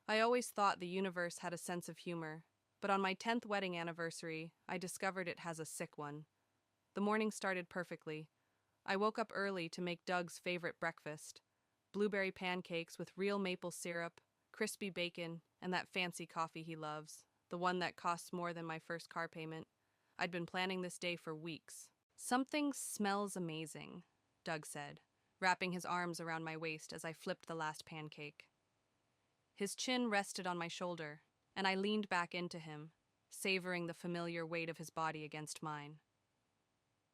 I always thought the universe had a sense of humor, but on my 10th wedding anniversary, I discovered it has a sick one. The morning started perfectly. I woke up early to make Doug's favorite breakfast: blueberry pancakes with real maple syrup, crispy bacon, and that fancy coffee he loves, the one that costs more than my first car payment. I'd been planning this day for weeks. "Something smells amazing," Doug said, wrapping his arms around my waist as I flipped the last pancake. His chin rested on my shoulder, and I leaned back into him, savoring the familiar weight of his body against mine.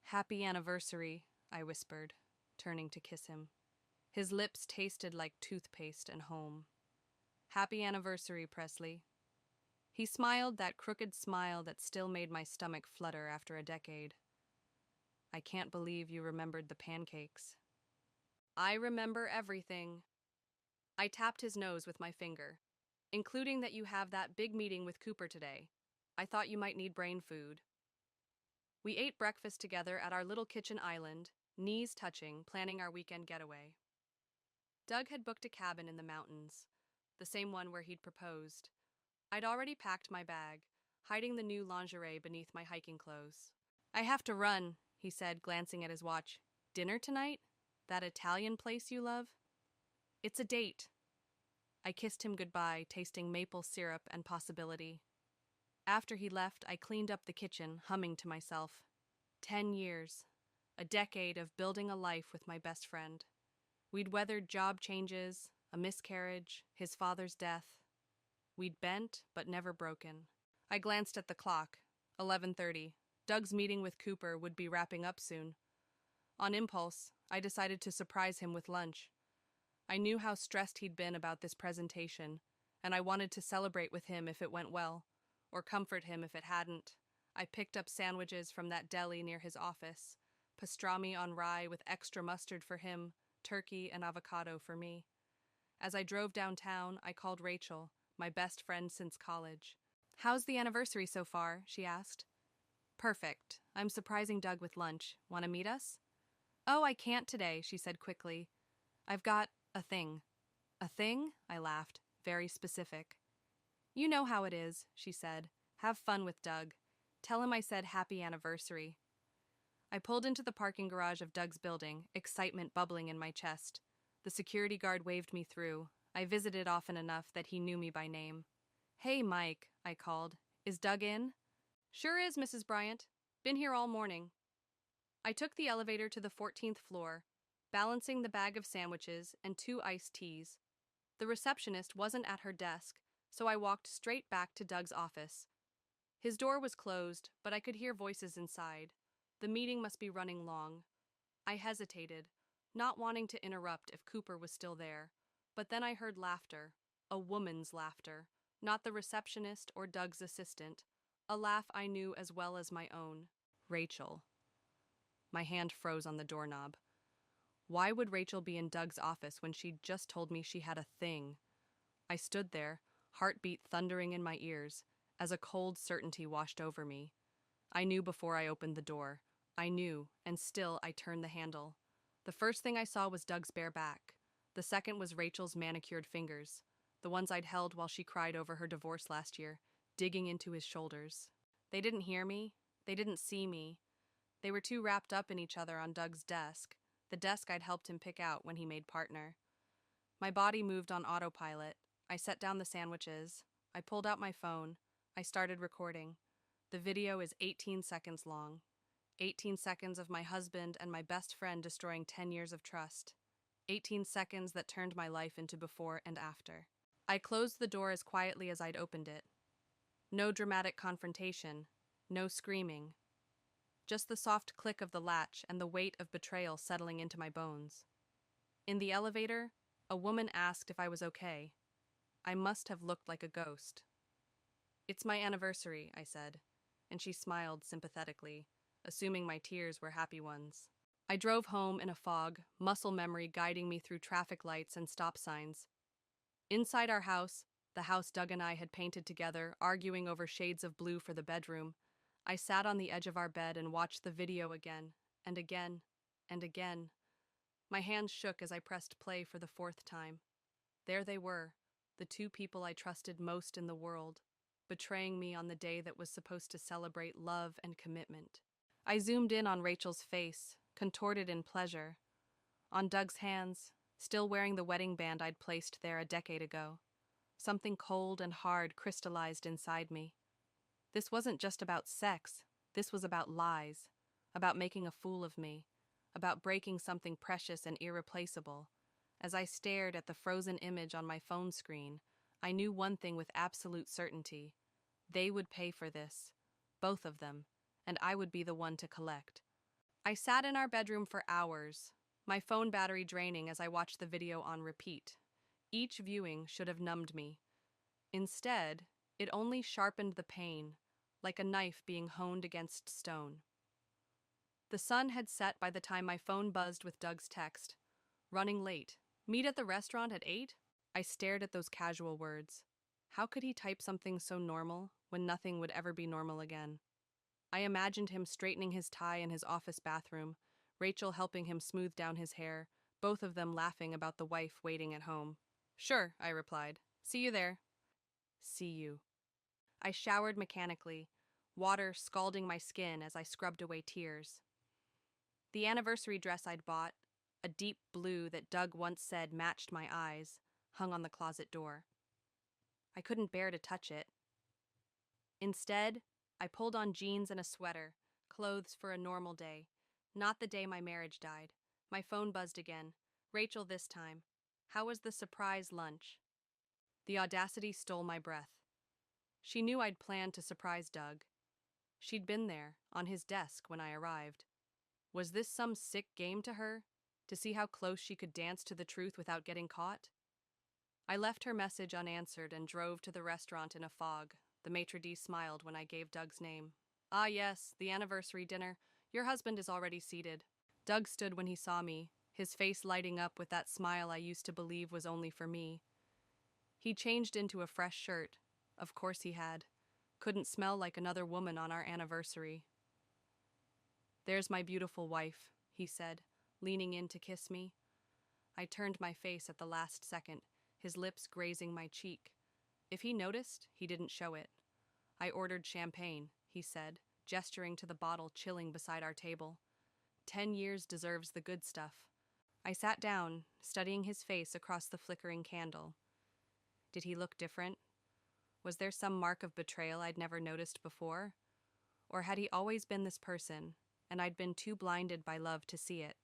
"Happy anniversary," I whispered, turning to kiss him. His lips tasted like toothpaste and home. "Happy anniversary, Presley." He smiled that crooked smile that still made my stomach flutter after a decade. "I can't believe you remembered the pancakes." "I remember everything." I tapped his nose with my finger. "Including that you have that big meeting with Cooper today. I thought you might need brain food." We ate breakfast together at our little kitchen island, knees touching, planning our weekend getaway. Doug had booked a cabin in the mountains, the same one where he'd proposed. I'd already packed my bag, hiding the new lingerie beneath my hiking clothes. "I have to run," he said, glancing at his watch. "Dinner tonight? That Italian place you love?" "It's a date." I kissed him goodbye, tasting maple syrup and possibility. After he left, I cleaned up the kitchen, humming to myself. 10 years. A decade of building a life with my best friend. We'd weathered job changes, a miscarriage, his father's death. We'd bent, but never broken. I glanced at the clock. 11:30. Doug's meeting with Cooper would be wrapping up soon. On impulse, I decided to surprise him with lunch. I knew how stressed he'd been about this presentation, and I wanted to celebrate with him if it went well, or comfort him if it hadn't. I picked up sandwiches from that deli near his office, pastrami on rye with extra mustard for him, turkey and avocado for me. As I drove downtown, I called Rachel, my best friend since college. "How's the anniversary so far?" she asked. "Perfect. I'm surprising Doug with lunch. Want to meet us?" "Oh, I can't today," she said quickly. "I've got a thing." "A thing?" I laughed. Very specific. "You know how it is," she said. "Have fun with Doug. Tell him I said happy anniversary." I pulled into the parking garage of Doug's building, excitement bubbling in my chest. The security guard waved me through. I visited often enough that he knew me by name. "Hey, Mike," I called. "Is Doug in?" "Sure is, Mrs. Bryant. Been here all morning." I took the elevator to the 14th floor, balancing the bag of sandwiches and 2 iced teas. The receptionist wasn't at her desk, so I walked straight back to Doug's office. His door was closed, but I could hear voices inside. The meeting must be running long. I hesitated, not wanting to interrupt if Cooper was still there. But then I heard laughter, a woman's laughter, not the receptionist or Doug's assistant, a laugh I knew as well as my own. Rachel. My hand froze on the doorknob. Why would Rachel be in Doug's office when she'd just told me she had a thing? I stood there, heartbeat thundering in my ears, as a cold certainty washed over me. I knew before I opened the door. I knew, and still I turned the handle. The first thing I saw was Doug's bare back. The second was Rachel's manicured fingers, the ones I'd held while she cried over her divorce last year, digging into his shoulders. They didn't hear me. They didn't see me. They were too wrapped up in each other on Doug's desk, the desk I'd helped him pick out when he made partner. My body moved on autopilot. I set down the sandwiches. I pulled out my phone. I started recording. The video is 18 seconds long. 18 seconds of my husband and my best friend destroying 10 years of trust. 18 seconds that turned my life into before and after. I closed the door as quietly as I'd opened it. No dramatic confrontation. No screaming. Just the soft click of the latch and the weight of betrayal settling into my bones. In the elevator, a woman asked if I was okay. I must have looked like a ghost. "It's my anniversary," I said, and she smiled sympathetically, assuming my tears were happy ones. I drove home in a fog, muscle memory guiding me through traffic lights and stop signs. Inside our house, the house Doug and I had painted together, arguing over shades of blue for the bedroom, I sat on the edge of our bed and watched the video again, and again, and again. My hands shook as I pressed play for the 4th time. There they were, the two people I trusted most in the world, betraying me on the day that was supposed to celebrate love and commitment. I zoomed in on Rachel's face, contorted in pleasure, on Doug's hands, still wearing the wedding band I'd placed there a decade ago. Something cold and hard crystallized inside me. This wasn't just about sex, this was about lies, about making a fool of me, about breaking something precious and irreplaceable. As I stared at the frozen image on my phone screen, I knew one thing with absolute certainty. They would pay for this, both of them, and I would be the one to collect. I sat in our bedroom for hours, my phone battery draining as I watched the video on repeat. Each viewing should have numbed me. Instead, it only sharpened the pain, like a knife being honed against stone. The sun had set by the time my phone buzzed with Doug's text. Running late. Meet at the restaurant at 8? I stared at those casual words. How could he type something so normal when nothing would ever be normal again? I imagined him straightening his tie in his office bathroom, Rachel helping him smooth down his hair, both of them laughing about the wife waiting at home. Sure, I replied. See you there. See you. I showered mechanically, water scalding my skin as I scrubbed away tears. The anniversary dress I'd bought, a deep blue that Doug once said matched my eyes, hung on the closet door. I couldn't bear to touch it. Instead, I pulled on jeans and a sweater, clothes for a normal day, not the day my marriage died. My phone buzzed again. Rachel this time. How was the surprise lunch? The audacity stole my breath. She knew I'd planned to surprise Doug. She'd been there, on his desk, when I arrived. Was this some sick game to her? To see how close she could dance to the truth without getting caught? I left her message unanswered and drove to the restaurant in a fog. The maitre d' smiled when I gave Doug's name. Ah yes, the anniversary dinner. Your husband is already seated. Doug stood when he saw me, his face lighting up with that smile I used to believe was only for me. He changed into a fresh shirt. Of course he had. Couldn't smell like another woman on our anniversary. There's my beautiful wife, he said, leaning in to kiss me. I turned my face at the last second, his lips grazing my cheek. If he noticed, he didn't show it. I ordered champagne, he said, gesturing to the bottle chilling beside our table. 10 years deserves the good stuff. I sat down, studying his face across the flickering candle. Did he look different? Was there some mark of betrayal I'd never noticed before? Or had he always been this person, and I'd been too blinded by love to see it?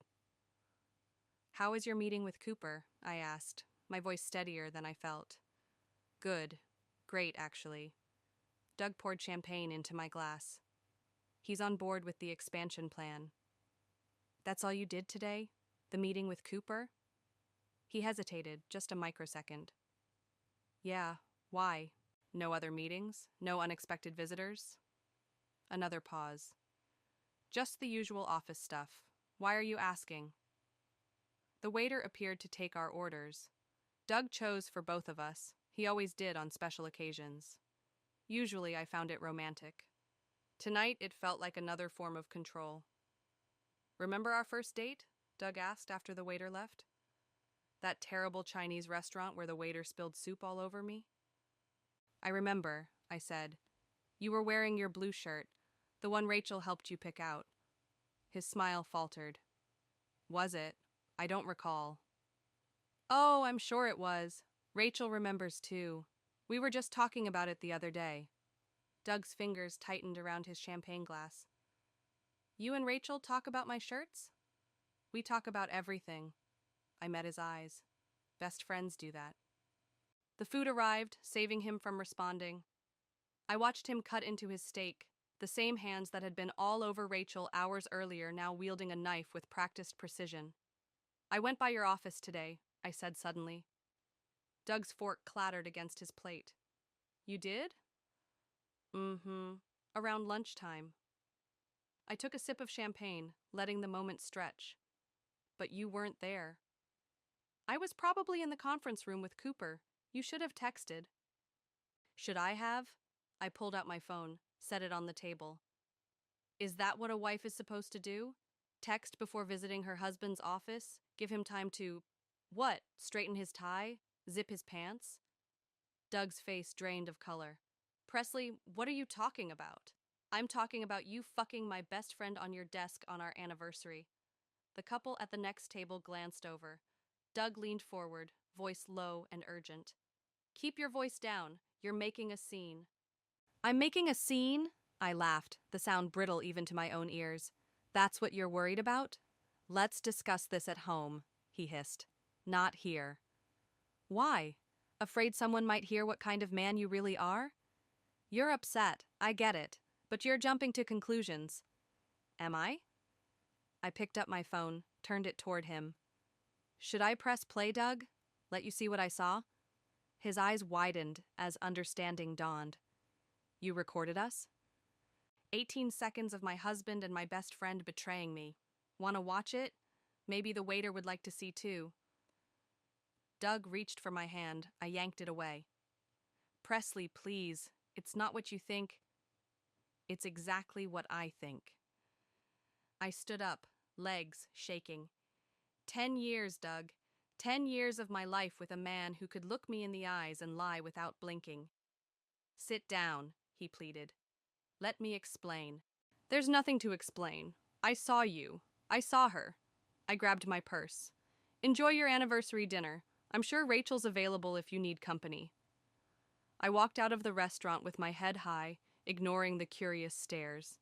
How was your meeting with Cooper? I asked, my voice steadier than I felt. Good. Great, actually. Doug poured champagne into my glass. He's on board with the expansion plan. That's all you did today? The meeting with Cooper? He hesitated, just a microsecond. Yeah, why? No other meetings? No unexpected visitors? Another pause. Just the usual office stuff. Why are you asking? The waiter appeared to take our orders. Doug chose for both of us. He always did on special occasions. Usually I found it romantic. Tonight it felt like another form of control. Remember our first date? Doug asked after the waiter left. That terrible Chinese restaurant where the waiter spilled soup all over me? I remember, I said. You were wearing your blue shirt, the one Rachel helped you pick out. His smile faltered. Was it? I don't recall. Oh, I'm sure it was. Rachel remembers too. We were just talking about it the other day. Doug's fingers tightened around his champagne glass. You and Rachel talk about my shirts? We talk about everything. I met his eyes. Best friends do that. The food arrived, saving him from responding. I watched him cut into his steak, the same hands that had been all over Rachel hours earlier now wielding a knife with practiced precision. I went by your office today, I said suddenly. Doug's fork clattered against his plate. You did? Mm-hmm. Around lunchtime. I took a sip of champagne, letting the moment stretch. But you weren't there. I was probably in the conference room with Cooper. You should have texted. Should I have? I pulled out my phone, set it on the table. Is that what a wife is supposed to do? Text before visiting her husband's office? Give him time to, what, straighten his tie? Zip his pants? Doug's face drained of color. Presley, what are you talking about? I'm talking about you fucking my best friend on your desk on our anniversary. The couple at the next table glanced over. Doug leaned forward, voice low and urgent. Keep your voice down. You're making a scene. I'm making a scene? I laughed, the sound brittle even to my own ears. That's what you're worried about? Let's discuss this at home, he hissed. Not here. Why? Afraid someone might hear what kind of man you really are? You're upset, I get it, but you're jumping to conclusions. Am I? I picked up my phone, turned it toward him. Should I press play, Doug? Let you see what I saw? His eyes widened as understanding dawned. You recorded us? 18 seconds of my husband and my best friend betraying me. Want to watch it? Maybe the waiter would like to see too. Doug reached for my hand. I yanked it away. Presley, please. It's not what you think. It's exactly what I think. I stood up, legs shaking. 10 years, Doug. 10 years of my life with a man who could look me in the eyes and lie without blinking. Sit down, he pleaded. Let me explain. There's nothing to explain. I saw you. I saw her. I grabbed my purse. Enjoy your anniversary dinner. I'm sure Rachel's available if you need company. I walked out of the restaurant with my head high, ignoring the curious stares.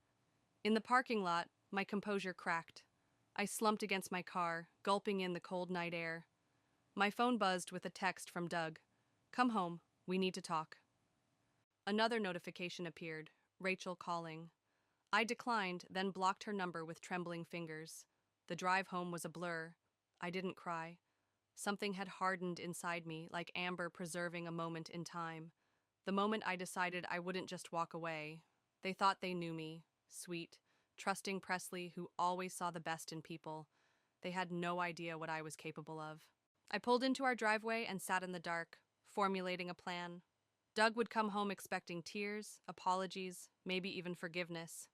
In the parking lot, my composure cracked. I slumped against my car, gulping in the cold night air. My phone buzzed with a text from Doug. Come home. We need to talk. Another notification appeared. Rachel calling. I declined, then blocked her number with trembling fingers. The drive home was a blur. I didn't cry. Something had hardened inside me, like amber preserving a moment in time. The moment I decided I wouldn't just walk away. They thought they knew me. Sweet, trusting Presley who always saw the best in people. They had no idea what I was capable of. I pulled into our driveway and sat in the dark, formulating a plan. Doug would come home expecting tears, apologies, maybe even forgiveness.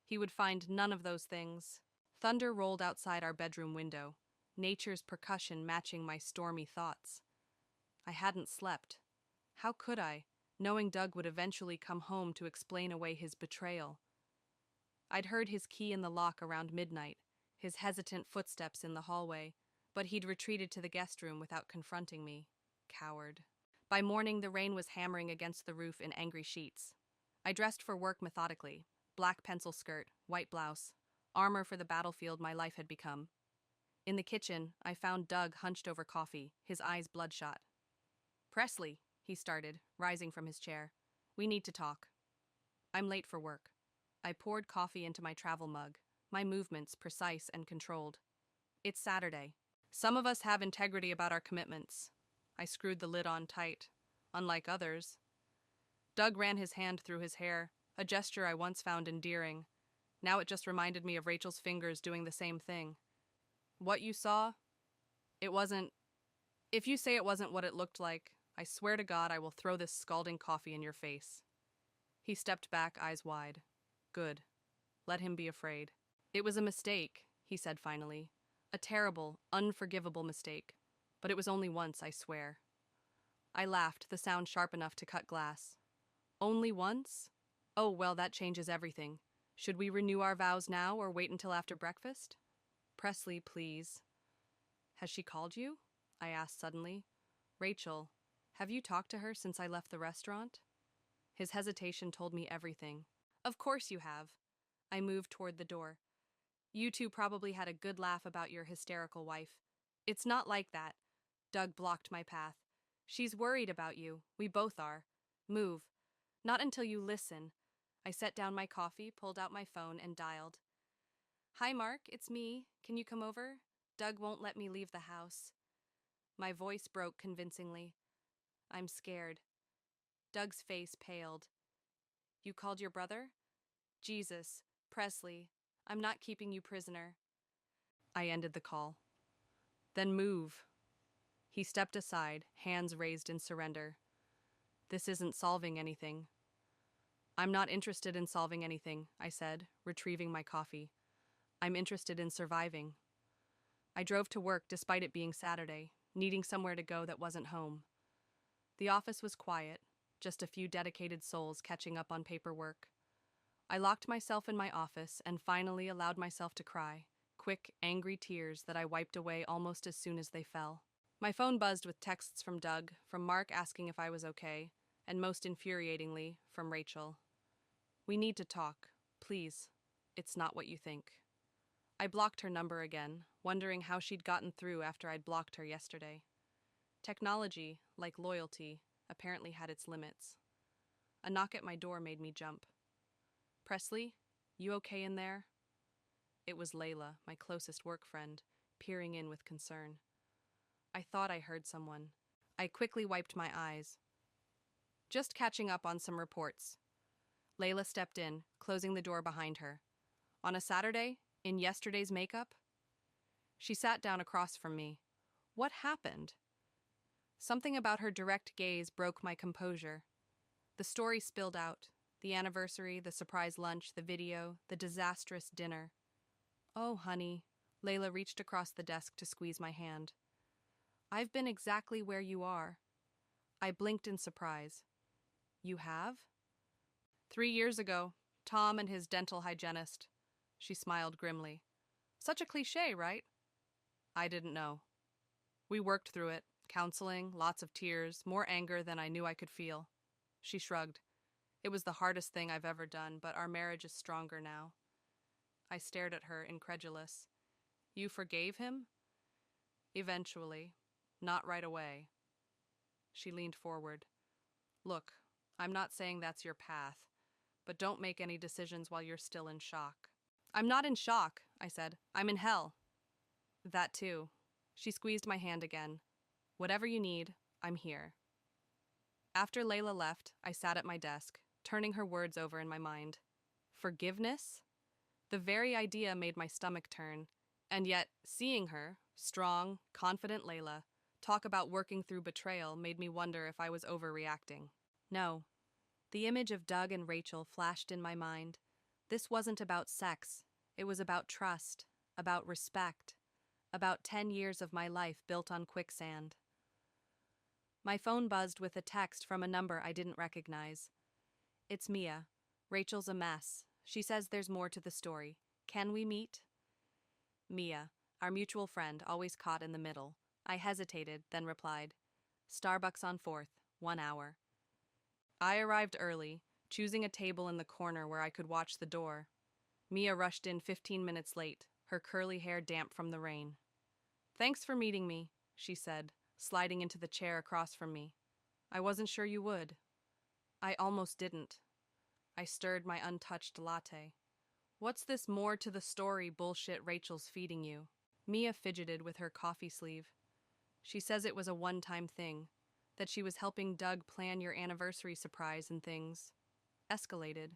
He would find none of those things. Thunder rolled outside our bedroom window, nature's percussion matching my stormy thoughts. I hadn't slept. How could I, knowing Doug would eventually come home to explain away his betrayal? I'd heard his key in the lock around midnight, his hesitant footsteps in the hallway, but he'd retreated to the guest room without confronting me. Coward. By morning, the rain was hammering against the roof in angry sheets. I dressed for work methodically. Black pencil skirt, white blouse, armor for the battlefield my life had become. In the kitchen, I found Doug hunched over coffee, his eyes bloodshot. Presley, he started, rising from his chair. We need to talk. I'm late for work. I poured coffee into my travel mug, my movements precise and controlled. It's Saturday. Some of us have integrity about our commitments. I screwed the lid on tight, unlike others. Doug ran his hand through his hair, a gesture I once found endearing. Now it just reminded me of Rachel's fingers doing the same thing. What you saw? It wasn't... If you say it wasn't what it looked like, I swear to God I will throw this scalding coffee in your face. He stepped back, eyes wide. Good. Let him be afraid. It was a mistake, he said finally. A terrible, unforgivable mistake. But it was only once, I swear. I laughed, the sound sharp enough to cut glass. Only once? Oh, well, that changes everything. Should we renew our vows now or wait until after breakfast? Presley, please. Has she called you? I asked suddenly. Rachel, have you talked to her since I left the restaurant? His hesitation told me everything. Of course you have. I moved toward the door. You two probably had a good laugh about your hysterical wife. It's not like that. Doug blocked my path. She's worried about you. We both are. Move. Not until you listen. I set down my coffee, pulled out my phone, and dialed. Hi, Mark, it's me. Can you come over? Doug won't let me leave the house. My voice broke convincingly. I'm scared. Doug's face paled. You called your brother? Jesus, Presley, I'm not keeping you prisoner. I ended the call. Then move. He stepped aside, hands raised in surrender. This isn't solving anything. I'm not interested in solving anything, I said, retrieving my coffee. I'm interested in surviving. I drove to work despite it being Saturday, needing somewhere to go that wasn't home. The office was quiet, just a few dedicated souls catching up on paperwork. I locked myself in my office and finally allowed myself to cry, quick, angry tears that I wiped away almost as soon as they fell. My phone buzzed with texts from Doug, from Mark asking if I was okay, and most infuriatingly, from Rachel. "We need to talk. Please. It's not what you think." I blocked her number again, wondering how she'd gotten through after I'd blocked her yesterday. Technology, like loyalty, apparently had its limits. A knock at my door made me jump. "Presley, you okay in there?" It was Layla, my closest work friend, peering in with concern. I thought I heard someone. I quickly wiped my eyes. "Just catching up on some reports." Layla stepped in, closing the door behind her. "On a Saturday? In yesterday's makeup?" She sat down across from me. What happened? Something about her direct gaze broke my composure. The story spilled out. The anniversary, the surprise lunch, the video, the disastrous dinner. "Oh, honey." Layla reached across the desk to squeeze my hand. "I've been exactly where you are." I blinked in surprise. "You have?" 3 years ago, Tom and his dental hygienist." She smiled grimly. "Such a cliché, right?" I didn't know. "We worked through it. Counseling, lots of tears, more anger than I knew I could feel." She shrugged. "It was the hardest thing I've ever done, but our marriage is stronger now." I stared at her, incredulous. "You forgave him?" "Eventually. Not right away." She leaned forward. "Look, I'm not saying that's your path, but don't make any decisions while you're still in shock." "I'm not in shock," I said. "I'm in hell." "That too." She squeezed my hand again. "Whatever you need, I'm here." After Layla left, I sat at my desk, turning her words over in my mind. Forgiveness? The very idea made my stomach turn, and yet, seeing her, strong, confident Layla, talk about working through betrayal made me wonder if I was overreacting. No. The image of Doug and Rachel flashed in my mind. This wasn't about sex. It was about trust, about respect, about 10 years of my life built on quicksand. My phone buzzed with a text from a number I didn't recognize. "It's Mia. Rachel's a mess. She says there's more to the story. Can we meet?" Mia, our mutual friend, always caught in the middle. I hesitated, then replied, "Starbucks on 4th, 1 hour." I arrived early, choosing a table in the corner where I could watch the door. Mia rushed in 15 minutes late, her curly hair damp from the rain. "Thanks for meeting me," she said, sliding into the chair across from me. "I wasn't sure you would." I almost didn't. I stirred my untouched latte. "What's this more to the story bullshit Rachel's feeding you?" Mia fidgeted with her coffee sleeve. "She says it was a one-time thing, that she was helping Doug plan your anniversary surprise and things. Escalated."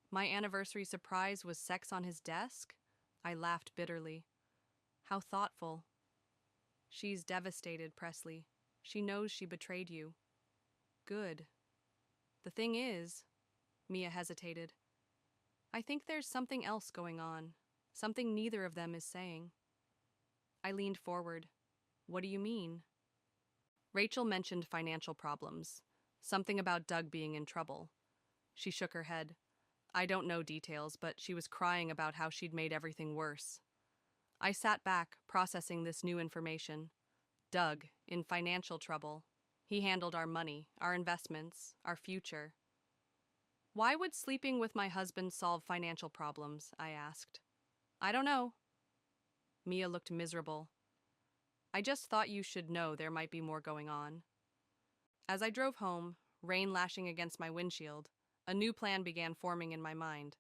My anniversary surprise was sex on his desk? I laughed bitterly. "How thoughtful." "She's devastated, Presley. She knows she betrayed you." "Good. The thing is," Mia hesitated, "I think there's something else going on, something neither of them is saying." I leaned forward. "What do you mean?" Rachel mentioned financial problems, something about Doug being in trouble. She shook her head. "I don't know details, but she was crying about how she'd made everything worse." I sat back, processing this new information. Doug, in financial trouble. He handled our money, our investments, our future. "Why would sleeping with my husband solve financial problems?" I asked. "I don't know." Mia looked miserable. "I just thought you should know there might be more going on." As I drove home, rain lashing against my windshield, a new plan began forming in my mind.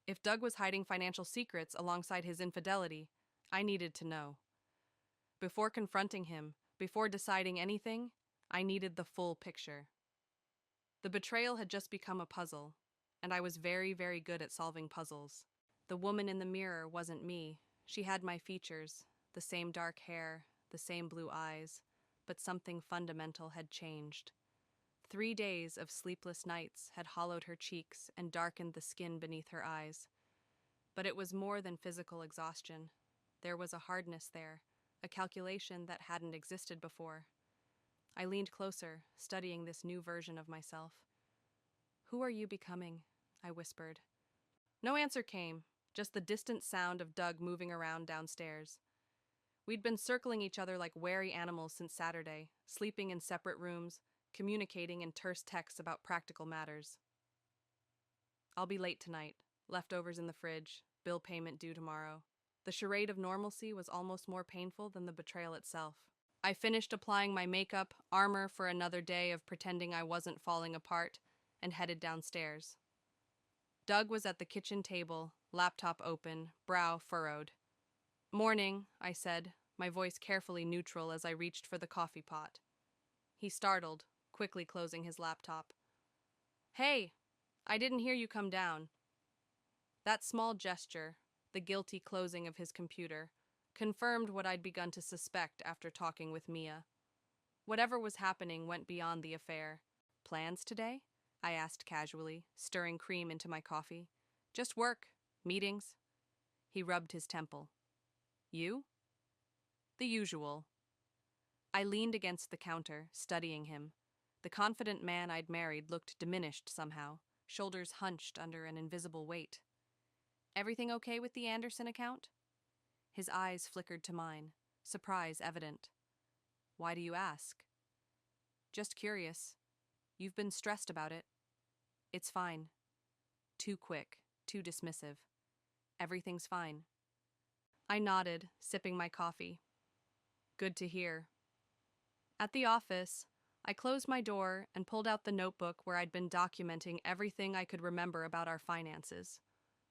If Doug was hiding financial secrets alongside his infidelity, I needed to know. Before confronting him, before deciding anything, I needed the full picture. The betrayal had just become a puzzle, and I was very, very good at solving puzzles. The woman in the mirror wasn't me. She had my features, the same dark hair, the same blue eyes, but something fundamental had changed. 3 days of sleepless nights had hollowed her cheeks and darkened the skin beneath her eyes. But it was more than physical exhaustion. There was a hardness there, a calculation that hadn't existed before. I leaned closer, studying this new version of myself. Who are you becoming? I whispered. No answer came, just the distant sound of Doug moving around downstairs. We'd been circling each other like wary animals since Saturday, sleeping in separate rooms, communicating in terse texts about practical matters. I'll be late tonight, leftovers in the fridge, bill payment due tomorrow. The charade of normalcy was almost more painful than the betrayal itself. I finished applying my makeup, armor for another day of pretending I wasn't falling apart, and headed downstairs. Doug was at the kitchen table, laptop open, brow furrowed. Morning, I said, my voice carefully neutral as I reached for the coffee pot. He startled, quickly closing his laptop. Hey, I didn't hear you come down. That small gesture, the guilty closing of his computer, confirmed what I'd begun to suspect after talking with Mia. Whatever was happening went beyond the affair. Plans today? I asked casually, stirring cream into my coffee. Just work, meetings. He rubbed his temple. You? The usual. I leaned against the counter, studying him. The confident man I'd married looked diminished somehow, shoulders hunched under an invisible weight. Everything okay with the Anderson account? His eyes flickered to mine, surprise evident. Why do you ask? Just curious. You've been stressed about it. It's fine. Too quick, too dismissive. Everything's fine. I nodded, sipping my coffee. Good to hear. At the office, I closed my door and pulled out the notebook where I'd been documenting everything I could remember about our finances.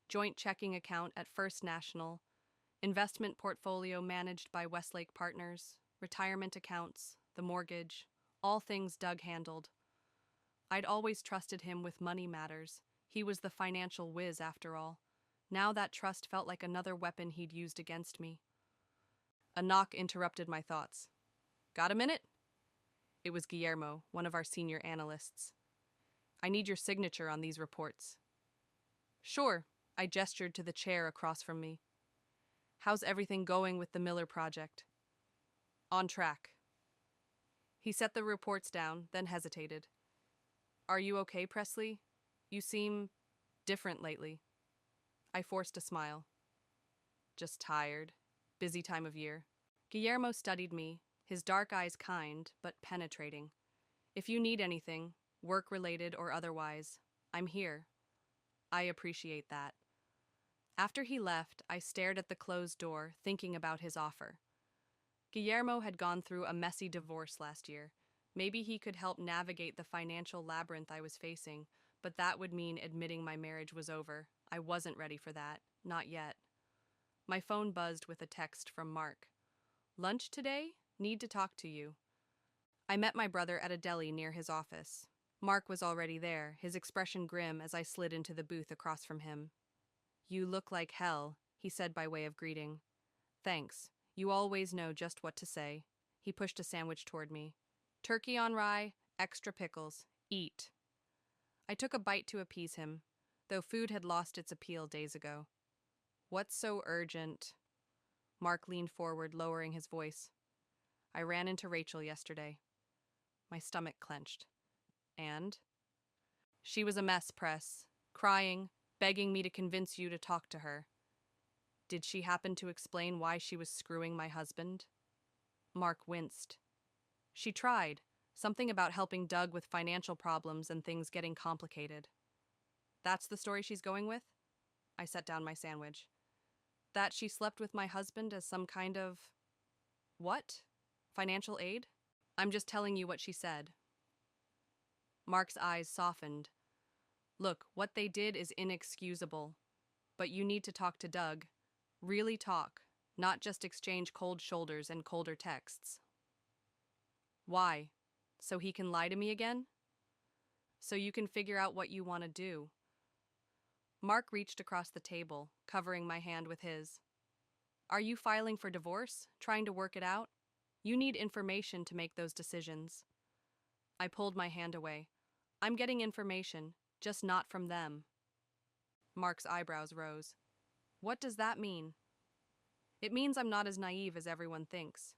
Joint checking account at First National, investment portfolio managed by Westlake Partners, retirement accounts, the mortgage, all things Doug handled. I'd always trusted him with money matters. He was the financial whiz after all. Now that trust felt like another weapon he'd used against me. A knock interrupted my thoughts. Got a minute? It was Guillermo, one of our senior analysts. I need your signature on these reports. Sure, I gestured to the chair across from me. How's everything going with the Miller project? On track. He set the reports down, then hesitated. Are you okay, Presley? You seem different lately. I forced a smile. Just tired. Busy time of year. Guillermo studied me, his dark eyes kind, but penetrating. If you need anything, work-related or otherwise, I'm here. I appreciate that. After he left, I stared at the closed door, thinking about his offer. Guillermo had gone through a messy divorce last year. Maybe he could help navigate the financial labyrinth I was facing, but that would mean admitting my marriage was over. I wasn't ready for that. Not yet. My phone buzzed with a text from Mark. Lunch today? Need to talk to you. I met my brother at a deli near his office. Mark was already there, his expression grim as I slid into the booth across from him. You look like hell, he said by way of greeting. Thanks. You always know just what to say. He pushed a sandwich toward me. Turkey on rye, extra pickles. Eat. I took a bite to appease him, though food had lost its appeal days ago. What's so urgent? Mark leaned forward, lowering his voice. I ran into Rachel yesterday. My stomach clenched. And? She was a mess, Press. Crying, begging me to convince you to talk to her. Did she happen to explain why she was screwing my husband? Mark winced. She tried. Something about helping Doug with financial problems and things getting complicated. That's the story she's going with? I set down my sandwich. That she slept with my husband as some kind of... What? Financial aid? I'm just telling you what she said. Mark's eyes softened. Look, what they did is inexcusable. But you need to talk to Doug. Really talk, not just exchange cold shoulders and colder texts. Why? So he can lie to me again? So you can figure out what you want to do. Mark reached across the table, covering my hand with his. Are you filing for divorce? Trying to work it out? You need information to make those decisions. I pulled my hand away. I'm getting information, just not from them. Mark's eyebrows rose. What does that mean? It means I'm not as naive as everyone thinks.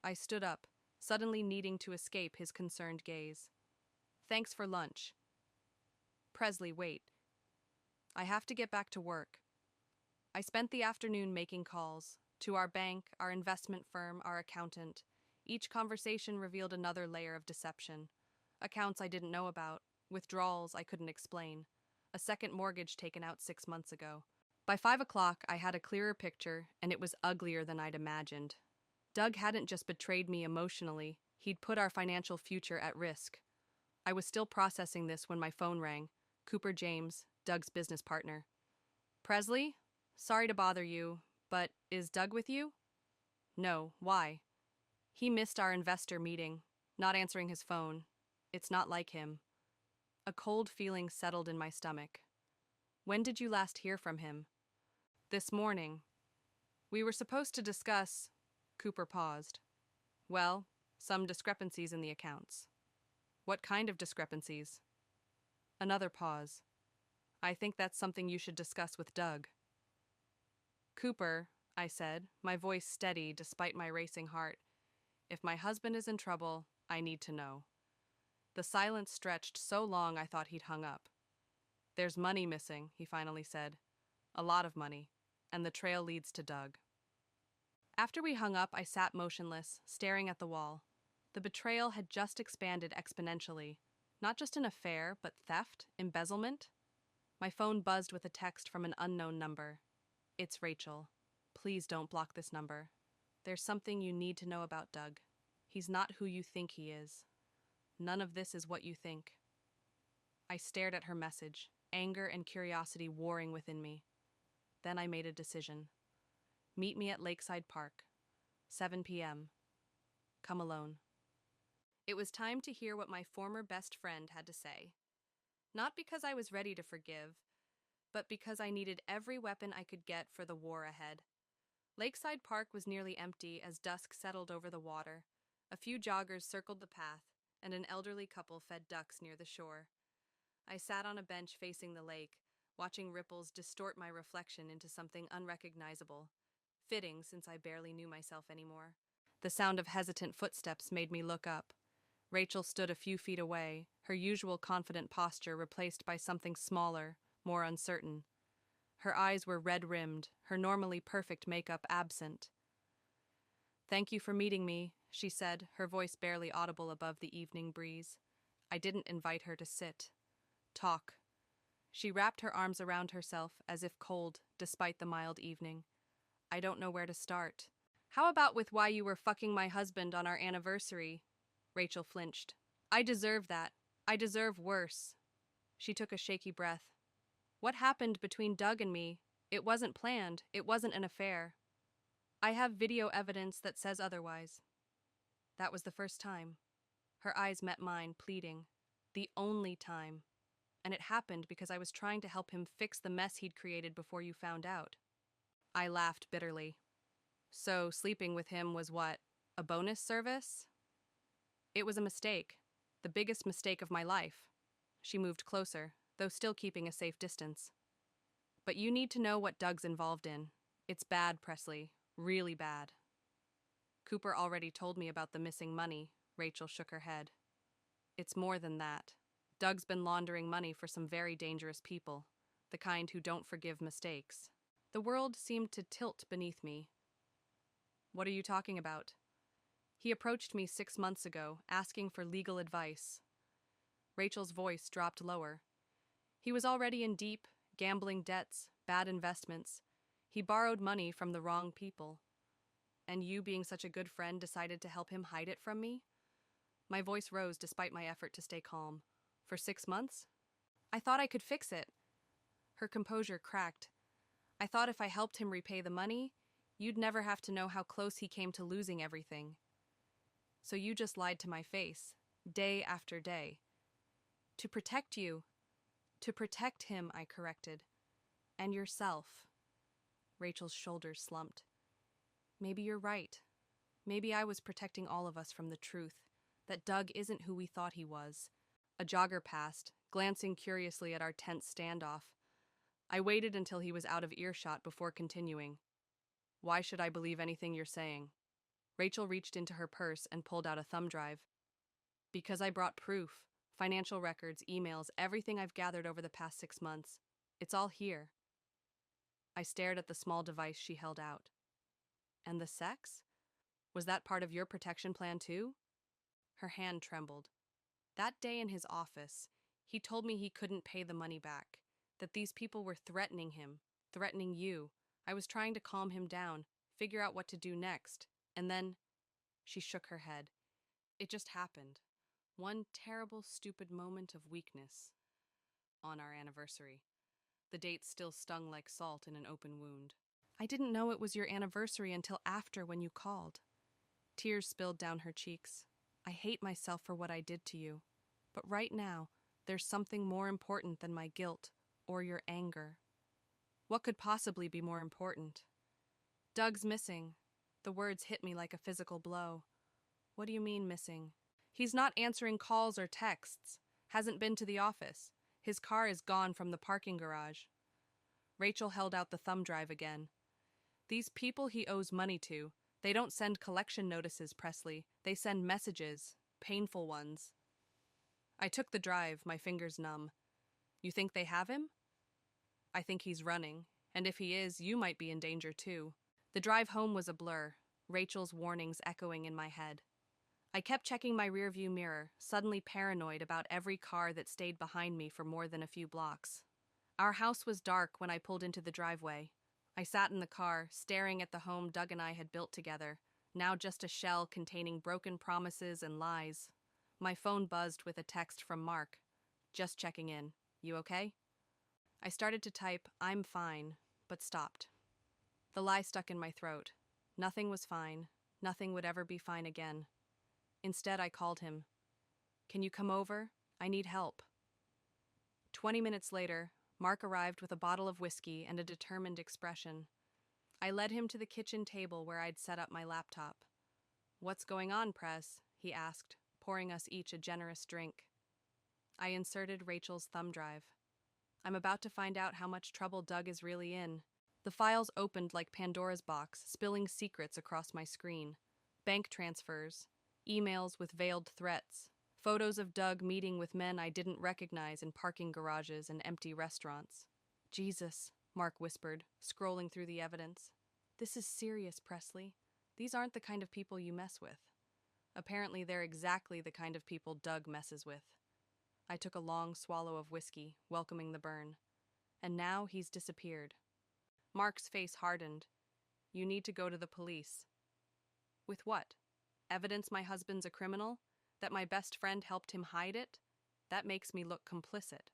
I stood up, suddenly needing to escape his concerned gaze. Thanks for lunch. Presley, wait. I have to get back to work. I spent the afternoon making calls to our bank, our investment firm, our accountant. Each conversation revealed another layer of deception. Accounts I didn't know about, withdrawals I couldn't explain, a second mortgage taken out 6 months ago. By 5 o'clock, I had a clearer picture, and it was uglier than I'd imagined. Doug hadn't just betrayed me emotionally, he'd put our financial future at risk. I was still processing this when my phone rang. Cooper James, Doug's business partner. Presley? Sorry to bother you, but is Doug with you? No, why? He missed our investor meeting, not answering his phone. It's not like him. A cold feeling settled in my stomach. When did you last hear from him? This morning. We were supposed to discuss. Cooper paused. Well, some discrepancies in the accounts. What kind of discrepancies? Another pause. I think that's something you should discuss with Doug. Cooper, I said, my voice steady despite my racing heart. If my husband is in trouble, I need to know. The silence stretched so long I thought he'd hung up. There's money missing, he finally said. A lot of money, and the trail leads to Doug. After we hung up, I sat motionless, staring at the wall. The betrayal had just expanded exponentially. Not just an affair, but theft, embezzlement. My phone buzzed with a text from an unknown number. It's Rachel. Please don't block this number. There's something you need to know about Doug. He's not who you think he is. None of this is what you think. I stared at her message, anger and curiosity warring within me. Then I made a decision. Meet me at Lakeside Park. 7 p.m. Come alone. It was time to hear what my former best friend had to say. Not because I was ready to forgive, but because I needed every weapon I could get for the war ahead. Lakeside Park was nearly empty as dusk settled over the water. A few joggers circled the path, and an elderly couple fed ducks near the shore. I sat on a bench facing the lake, watching ripples distort my reflection into something unrecognizable, fitting since I barely knew myself anymore. The sound of hesitant footsteps made me look up. Rachel stood a few feet away, her usual confident posture replaced by something smaller, more uncertain. Her eyes were red-rimmed, her normally perfect makeup absent. Thank you for meeting me, she said, her voice barely audible above the evening breeze. I didn't invite her to sit. Talk. She wrapped her arms around herself as if cold, despite the mild evening. I don't know where to start. How about with why you were fucking my husband on our anniversary? Rachel flinched. I deserve that. I deserve worse. She took a shaky breath. What happened between Doug and me? It wasn't planned. It wasn't an affair. I have video evidence that says otherwise. That was the first time. Her eyes met mine, pleading. The only time. And it happened because I was trying to help him fix the mess he'd created before you found out. I laughed bitterly. So sleeping with him was what? A bonus service? It was a mistake. The biggest mistake of my life. She moved closer, though still keeping a safe distance. But you need to know what Doug's involved in. It's bad, Presley. Really bad. Cooper already told me about the missing money. Rachel shook her head. It's more than that. Doug's been laundering money for some very dangerous people, the kind who don't forgive mistakes. The world seemed to tilt beneath me. What are you talking about? He approached me 6 months ago, asking for legal advice. Rachel's voice dropped lower. He was already in deep, gambling debts, bad investments. He borrowed money from the wrong people. And you, being such a good friend, decided to help him hide it from me? My voice rose despite my effort to stay calm. For 6 months? I thought I could fix it. Her composure cracked. I thought if I helped him repay the money, you'd never have to know how close he came to losing everything. So you just lied to my face, day after day. To protect you. To protect him, I corrected. And yourself. Rachel's shoulders slumped. Maybe you're right. Maybe I was protecting all of us from the truth, that Doug isn't who we thought he was. A jogger passed, glancing curiously at our tense standoff. I waited until he was out of earshot before continuing. Why should I believe anything you're saying? Rachel reached into her purse and pulled out a thumb drive. Because I brought proof, financial records, emails, everything I've gathered over the past 6 months. It's all here. I stared at the small device she held out. And the sex? Was that part of your protection plan too? Her hand trembled. That day in his office, he told me he couldn't pay the money back, that these people were threatening him, threatening you. I was trying to calm him down, figure out what to do next, and then she shook her head. It just happened. One terrible, stupid moment of weakness. On our anniversary. The date still stung like salt in an open wound. I didn't know it was your anniversary until after when you called. Tears spilled down her cheeks. I hate myself for what I did to you. But right now, there's something more important than my guilt or your anger. What could possibly be more important? Doug's missing. The words hit me like a physical blow. What do you mean missing? He's not answering calls or texts. Hasn't been to the office. His car is gone from the parking garage. Rachel held out the thumb drive again. These people he owes money to, they don't send collection notices, Presley. They send messages, painful ones. I took the drive, my fingers numb. You think they have him? I think he's running, and if he is, you might be in danger too. The drive home was a blur, Rachel's warnings echoing in my head. I kept checking my rearview mirror, suddenly paranoid about every car that stayed behind me for more than a few blocks. Our house was dark when I pulled into the driveway. I sat in the car, staring at the home Doug and I had built together, now just a shell containing broken promises and lies. My phone buzzed with a text from Mark. Just checking in. You okay? I started to type, I'm fine, but stopped. The lie stuck in my throat. Nothing was fine. Nothing would ever be fine again. Instead, I called him. Can you come over? I need help. 20 minutes later, Mark arrived with a bottle of whiskey and a determined expression. I led him to the kitchen table where I'd set up my laptop. What's going on, Press? He asked, pouring us each a generous drink. I inserted Rachel's thumb drive. I'm about to find out how much trouble Doug is really in. The files opened like Pandora's box, spilling secrets across my screen. Bank transfers, emails with veiled threats, photos of Doug meeting with men I didn't recognize in parking garages and empty restaurants. Jesus, Mark whispered, scrolling through the evidence. This is serious, Presley. These aren't the kind of people you mess with. Apparently, they're exactly the kind of people Doug messes with. I took a long swallow of whiskey, welcoming the burn. And now he's disappeared. Mark's face hardened. You need to go to the police. With what? Evidence my husband's a criminal? That my best friend helped him hide it? That makes me look complicit.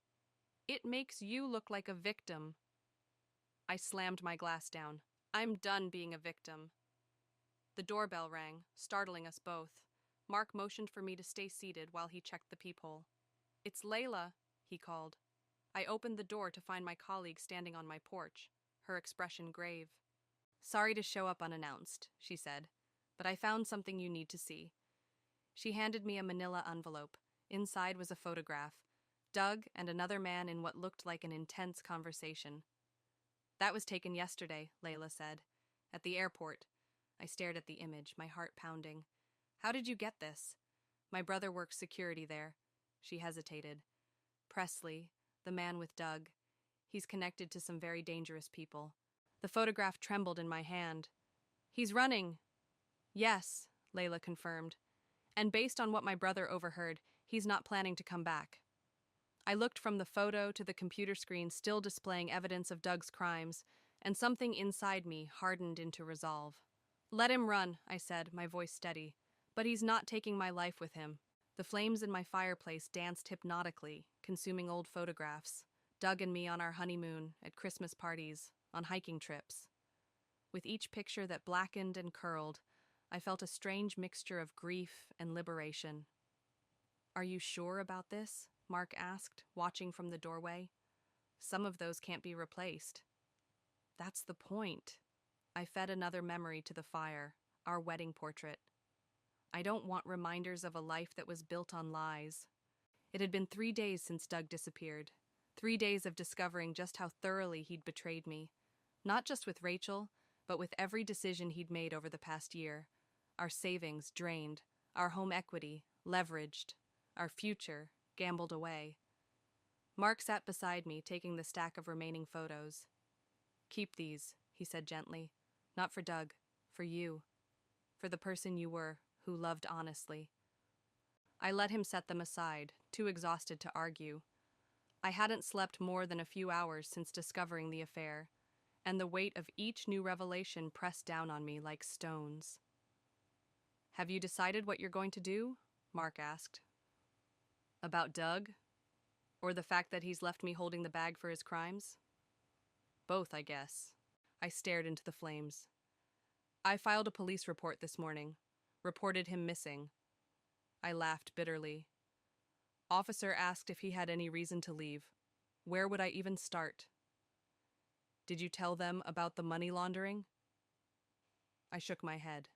It makes you look like a victim. I slammed my glass down. I'm done being a victim. The doorbell rang, startling us both. Mark motioned for me to stay seated while he checked the peephole. It's Layla, he called. I opened the door to find my colleague standing on my porch, her expression grave. Sorry to show up unannounced, she said, but I found something you need to see. She handed me a manila envelope. Inside was a photograph. Doug and another man in what looked like an intense conversation. That was taken yesterday, Layla said. At the airport. I stared at the image, my heart pounding. How did you get this? My brother works security there. She hesitated. Presley, the man with Doug. He's connected to some very dangerous people. The photograph trembled in my hand. He's running. Yes, Layla confirmed. And based on what my brother overheard, he's not planning to come back. I looked from the photo to the computer screen still displaying evidence of Doug's crimes, and something inside me hardened into resolve. Let him run, I said, my voice steady. But he's not taking my life with him. The flames in my fireplace danced hypnotically, consuming old photographs. Doug and me on our honeymoon, at Christmas parties, on hiking trips. With each picture that blackened and curled, I felt a strange mixture of grief and liberation. Are you sure about this? Mark asked, watching from the doorway. Some of those can't be replaced. That's the point. I fed another memory to the fire, our wedding portrait. I don't want reminders of a life that was built on lies. It had been 3 days since Doug disappeared. 3 days of discovering just how thoroughly he'd betrayed me. Not just with Rachel, but with every decision he'd made over the past year. our savings drained, our home equity leveraged, our future gambled away. Mark sat beside me, taking the stack of remaining photos. "Keep these," he said gently. "Not for Doug, for you, for the person you were, who loved honestly." I let him set them aside, too exhausted to argue. I hadn't slept more than a few hours since discovering the affair, and the weight of each new revelation pressed down on me like stones. "Have you decided what you're going to do?" Mark asked. "About Doug? Or the fact that he's left me holding the bag for his crimes?" "Both, I guess." I stared into the flames. "I filed a police report this morning. Reported him missing." I laughed bitterly. "Officer asked if he had any reason to leave. Where would I even start?" "Did you tell them about the money laundering?" I shook my head.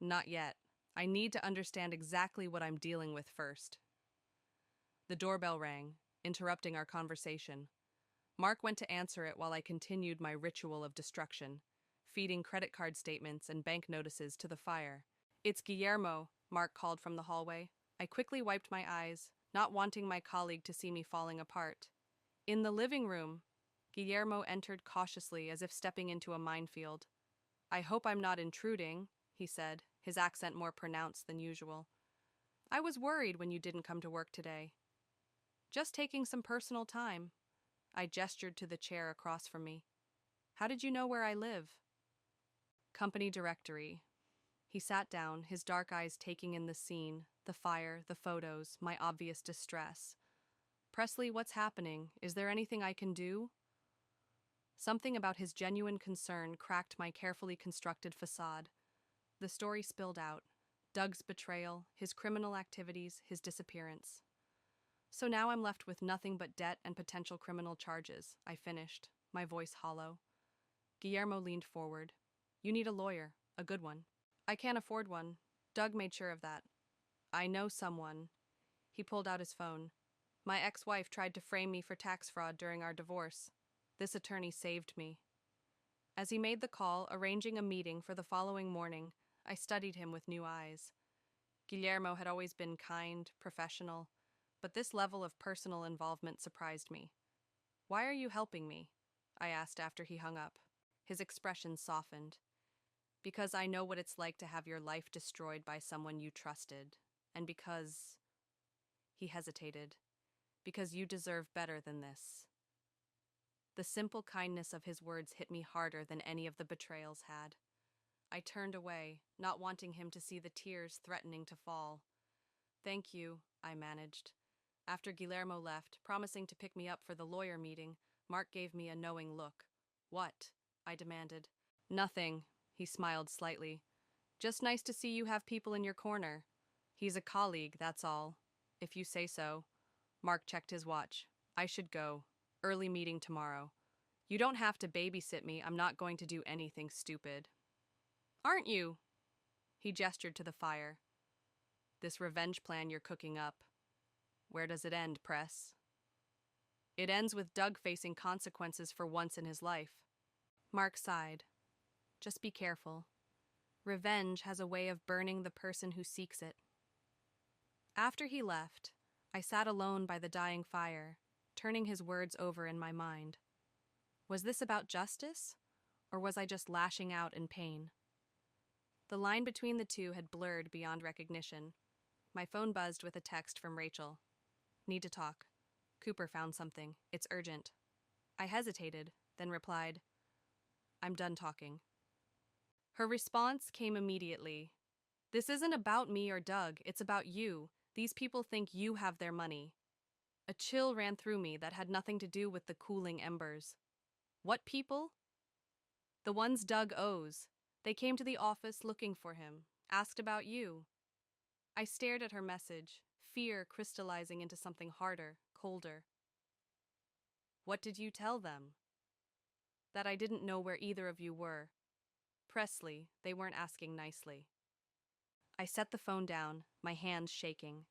"Not yet. I need to understand exactly what I'm dealing with first." The doorbell rang, interrupting our conversation. Mark went to answer it while I continued my ritual of destruction, feeding credit card statements and bank notices to the fire. "It's Guillermo," Mark called from the hallway. I quickly wiped my eyes, not wanting my colleague to see me falling apart. In the living room, Guillermo entered cautiously, as if stepping into a minefield. "I hope I'm not intruding," he said, his accent more pronounced than usual. "I was worried when you didn't come to work today." "Just taking some personal time." I gestured to the chair across from me. "How did you know where I live?" "Company directory." He sat down, his dark eyes taking in the scene, the fire, the photos, my obvious distress. "Presley, what's happening? Is there anything I can do?" Something about his genuine concern cracked my carefully constructed facade. The story spilled out. Doug's betrayal, his criminal activities, his disappearance. "So now I'm left with nothing but debt and potential criminal charges," I finished, my voice hollow. Guillermo leaned forward. "You need a lawyer, a good one." "I can't afford one. Doug made sure of that." "I know someone." He pulled out his phone. "My ex-wife tried to frame me for tax fraud during our divorce. This attorney saved me." As he made the call, arranging a meeting for the following morning, I studied him with new eyes. Guillermo had always been kind, professional, but this level of personal involvement surprised me. "Why are you helping me?" I asked after he hung up. His expression softened. "Because I know what it's like to have your life destroyed by someone you trusted, and because—" He hesitated. "Because you deserve better than this." The simple kindness of his words hit me harder than any of the betrayals had. I turned away, not wanting him to see the tears threatening to fall. "Thank you," I managed. After Guillermo left, promising to pick me up for the lawyer meeting, Mark gave me a knowing look. "What?" I demanded. "Nothing," he smiled slightly. "Just nice to see you have people in your corner. He's a colleague, that's all. If you say so." Mark checked his watch. "I should go. Early meeting tomorrow." "You don't have to babysit me. I'm not going to do anything stupid." "Aren't you?" He gestured to the fire. "This revenge plan you're cooking up. Where does it end, Press?" "It ends with Doug facing consequences for once in his life." Mark sighed. "Just be careful. Revenge has a way of burning the person who seeks it." After he left, I sat alone by the dying fire, turning his words over in my mind. Was this about justice, or was I just lashing out in pain? The line between the two had blurred beyond recognition. My phone buzzed with a text from Rachel. "Need to talk. Cooper found something. It's urgent." I hesitated, then replied, "I'm done talking." Her response came immediately. "This isn't about me or Doug, it's about you. These people think you have their money." A chill ran through me that had nothing to do with the cooling embers. "What people?" "The ones Doug owes. They came to the office looking for him, asked about you." I stared at her message, fear crystallizing into something harder, colder. "What did you tell them?" "That I didn't know where either of you were. Presley, they weren't asking nicely." I set the phone down, my hands shaking.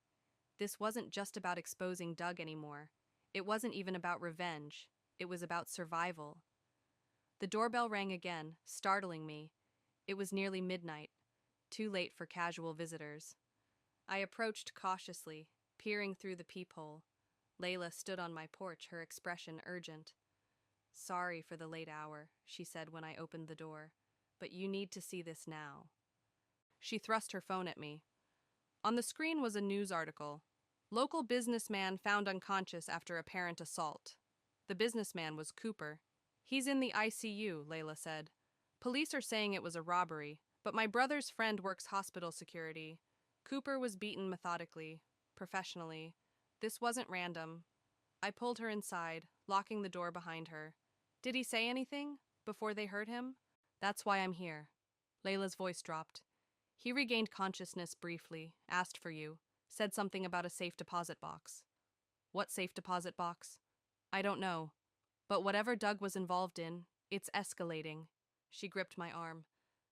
This wasn't just about exposing Doug anymore. It wasn't even about revenge. It was about survival. The doorbell rang again, startling me. It was nearly midnight. too late for casual visitors. I approached cautiously, peering through the peephole. Layla stood on my porch, her expression urgent. "Sorry for the late hour," she said when I opened the door, "but you need to see this now." She thrust her phone at me. On the screen was a news article. Local businessman found unconscious after apparent assault. The businessman was Cooper. "He's in the ICU," Layla said. "Police are saying it was a robbery, but my brother's friend works hospital security. Cooper was beaten methodically, professionally. This wasn't random." I pulled her inside, locking the door behind her. "Did he say anything before they hurt him?" "That's why I'm here." Layla's voice dropped. "He regained consciousness briefly, asked for you, said something about a safe deposit box." "What safe deposit box?" "I don't know. But whatever Doug was involved in, it's escalating." She gripped my arm.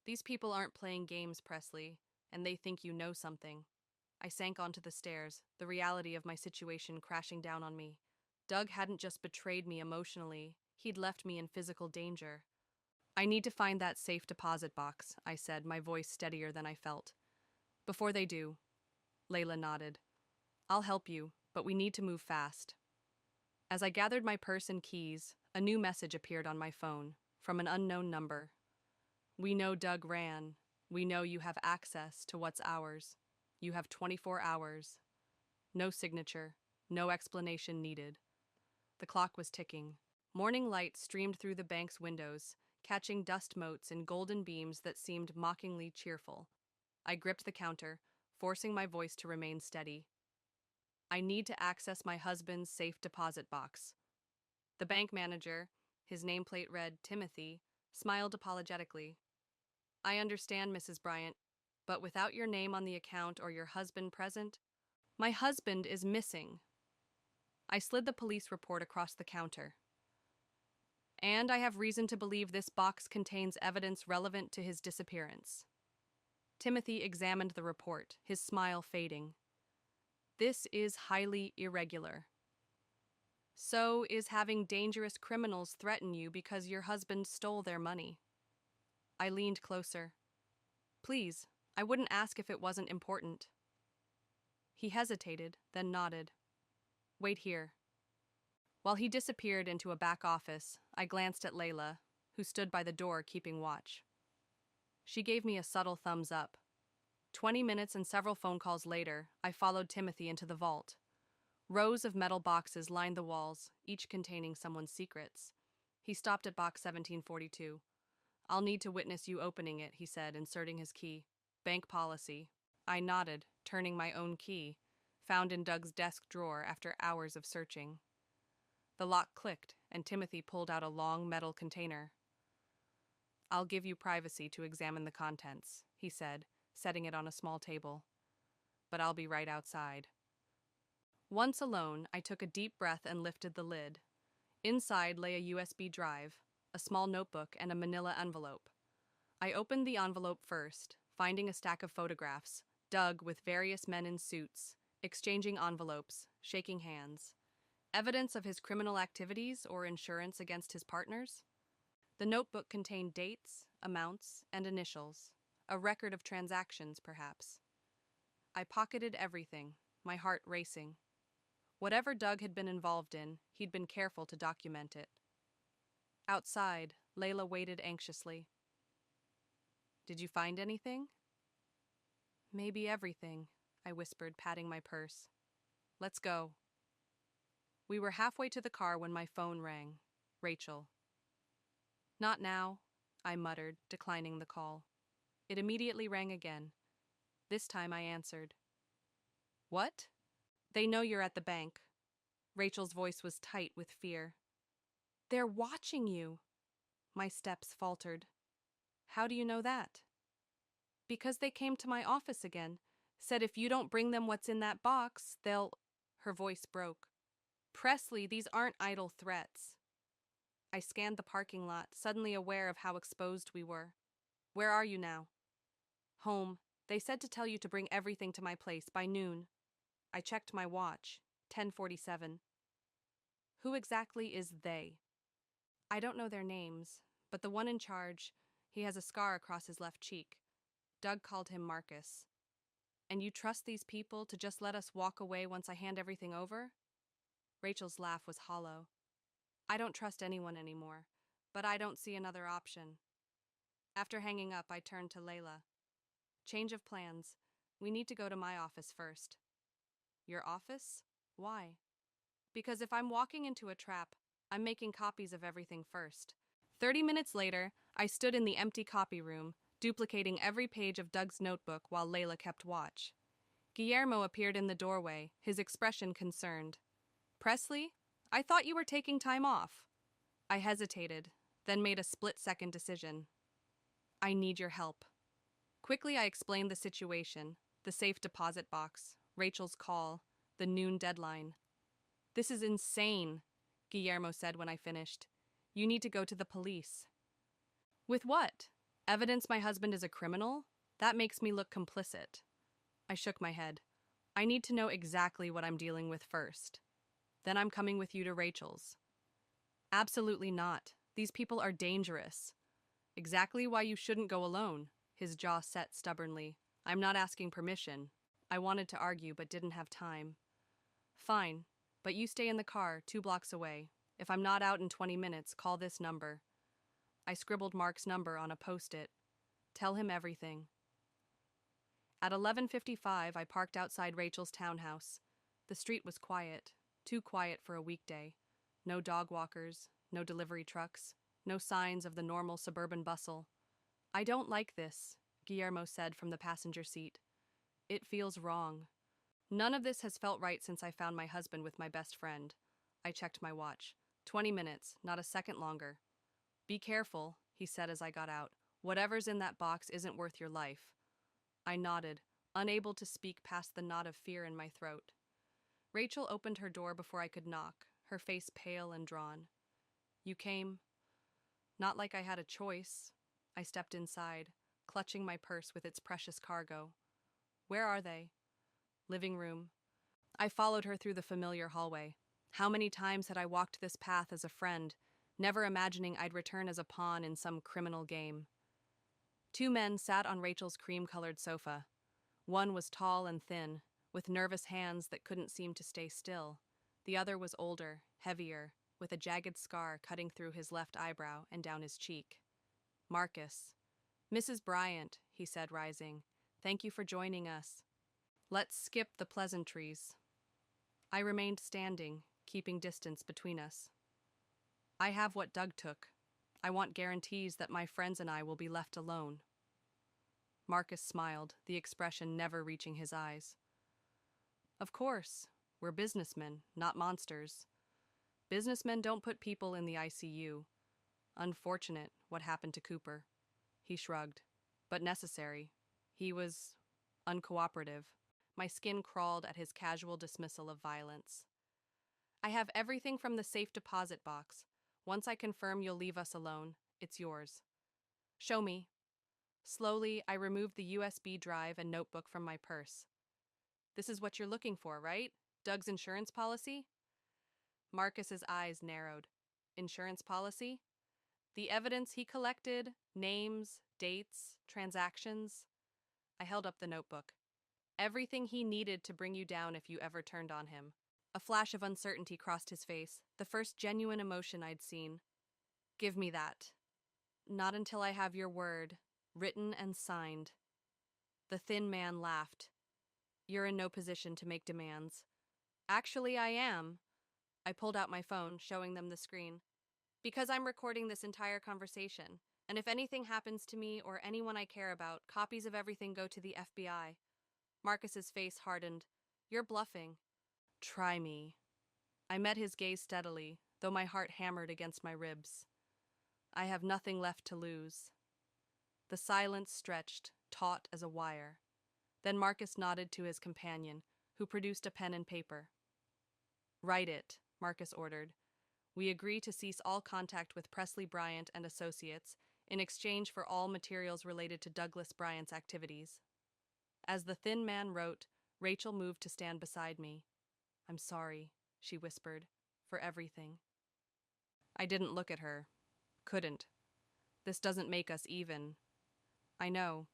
"These people aren't playing games, Presley, and they think you know something." I sank onto the stairs, the reality of my situation crashing down on me. Doug hadn't just betrayed me emotionally, he'd left me in physical danger. "I need to find that safe deposit box," I said, my voice steadier than I felt. "Before they do." Layla nodded. "I'll help you, but we need to move fast." As I gathered my purse and keys, a new message appeared on my phone, from an unknown number. "We know Doug ran. We know you have access to what's ours. You have 24 hours. No signature, no explanation needed." The clock was ticking. Morning light streamed through the bank's windows, catching dust motes in golden beams that seemed mockingly cheerful. I gripped the counter, forcing my voice to remain steady. "I need to access my husband's safe deposit box." The bank manager, his nameplate read Timothy, smiled apologetically. "I understand, Mrs. Bryant, but without your name on the account or your husband present, my husband is missing." I slid the police report across the counter. "And I have reason to believe this box contains evidence relevant to his disappearance." Timothy examined the report, his smile fading. "This is highly irregular. So is having dangerous criminals threaten you because your husband stole their money." I leaned closer. "Please, I wouldn't ask if it wasn't important." He hesitated, then nodded. "Wait here." While he disappeared into a back office, I glanced at Layla, who stood by the door keeping watch. She gave me a subtle thumbs up. 20 minutes and several phone calls later, I followed Timothy into the vault. Rows of metal boxes lined the walls, each containing someone's secrets. He stopped at box 1742. "I'll need to witness you opening it," he said, inserting his key. "Bank policy." I nodded, turning my own key, found in Doug's desk drawer after hours of searching. The lock clicked, and Timothy pulled out a long metal container. "I'll give you privacy to examine the contents," he said, setting it on a small table. "But I'll be right outside." Once alone, I took a deep breath and lifted the lid. Inside lay a USB drive, a small notebook, and a manila envelope. I opened the envelope first, finding a stack of photographs, Doug with various men in suits, exchanging envelopes, shaking hands. Evidence of his criminal activities or insurance against his partners? The notebook contained dates, amounts, and initials, a record of transactions, perhaps. I pocketed everything, my heart racing. Whatever Doug had been involved in, he'd been careful to document it. Outside, Layla waited anxiously. "Did you find anything?" "Maybe everything," I whispered, patting my purse. "Let's go." We were halfway to the car when my phone rang. Rachel. "Not now," I muttered, declining the call. It immediately rang again. This time I answered. "What?" "They know you're at the bank." Rachel's voice was tight with fear. "They're watching you." My steps faltered. "How do you know that?" "Because they came to my office again. Said if you don't bring them what's in that box, they'll—" Her voice broke. "Presley, these aren't idle threats." I scanned the parking lot, suddenly aware of how exposed we were. "Where are you now?" "Home. They said to tell you to bring everything to my place by noon." I checked my watch. 10:47. "Who exactly is they?" "I don't know their names, but the one in charge, he has a scar across his left cheek." Doug called him Marcus. And you trust these people to just let us walk away once I hand everything over? Rachel's laugh was hollow. I don't trust anyone anymore, but I don't see another option. After hanging up, I turned to Layla. Change of plans. We need to go to my office first. Your office? Why? Because if I'm walking into a trap, I'm making copies of everything first. 30 minutes later, I stood in the empty copy room, duplicating every page of Doug's notebook while Layla kept watch. Guillermo appeared in the doorway, his expression concerned. Presley, I thought you were taking time off. I hesitated, then made a split-second decision. I need your help. Quickly, I explained the situation, the safe deposit box, Rachel's call, the noon deadline. This is insane, Guillermo said when I finished. You need to go to the police. With what? Evidence my husband is a criminal? That makes me look complicit. I shook my head. I need to know exactly what I'm dealing with first. Then I'm coming with you to Rachel's. Absolutely not. These people are dangerous. Exactly why you shouldn't go alone. His jaw set stubbornly. I'm not asking permission. I wanted to argue but didn't have time. Fine, but you stay in the car 2 blocks away. If I'm not out in 20 minutes, call this number. I scribbled Mark's number on a post-it. Tell him everything. At 11:55, I parked outside Rachel's townhouse. The street was quiet, too quiet for a weekday. No dog walkers, no delivery trucks, no signs of the normal suburban bustle. I don't like this, Guillermo said from the passenger seat. It feels wrong. None of this has felt right since I found my husband with my best friend. I checked my watch. 20 minutes, not a second longer. Be careful, he said as I got out. Whatever's in that box isn't worth your life. I nodded, unable to speak past the knot of fear in my throat. Rachel opened her door before I could knock, her face pale and drawn. You came? Not like I had a choice. I stepped inside, clutching my purse with its precious cargo. Where are they? Living room. I followed her through the familiar hallway. How many times had I walked this path as a friend, never imagining I'd return as a pawn in some criminal game. 2 men sat on Rachel's cream-colored sofa. One was tall and thin, with nervous hands that couldn't seem to stay still. The other was older, heavier, with a jagged scar cutting through his left eyebrow and down his cheek. Marcus. Mrs. Bryant, he said, rising. Thank you for joining us. Let's skip the pleasantries. I remained standing, keeping distance between us. I have what Doug took. I want guarantees that my friends and I will be left alone. Marcus smiled, the expression never reaching his eyes. Of course, we're businessmen, not monsters. Businessmen don't put people in the ICU. Unfortunate what happened to Cooper. He shrugged. But necessary. He was uncooperative. My skin crawled at his casual dismissal of violence. I have everything from the safe deposit box. Once I confirm you'll leave us alone, it's yours. Show me. Slowly, I removed the USB drive and notebook from my purse. This is what you're looking for, right? Doug's insurance policy? Marcus's eyes narrowed. Insurance policy? The evidence he collected, names, dates, transactions. I held up the notebook. Everything he needed to bring you down if you ever turned on him. A flash of uncertainty crossed his face, the first genuine emotion I'd seen. Give me that. Not until I have your word, written and signed. The thin man laughed. You're in no position to make demands. Actually, I am. I pulled out my phone, showing them the screen. Because I'm recording this entire conversation, and if anything happens to me or anyone I care about, copies of everything go to the FBI. Marcus's face hardened. You're bluffing. Try me. I met his gaze steadily, though my heart hammered against my ribs. I have nothing left to lose. The silence stretched, taut as a wire. Then Marcus nodded to his companion, who produced a pen and paper. Write it, Marcus ordered. We agree to cease all contact with Presley Bryant and Associates in exchange for all materials related to Douglas Bryant's activities. As the thin man wrote, Rachel moved to stand beside me. I'm sorry, she whispered, for everything. I didn't look at her. Couldn't. This doesn't make us even. I know.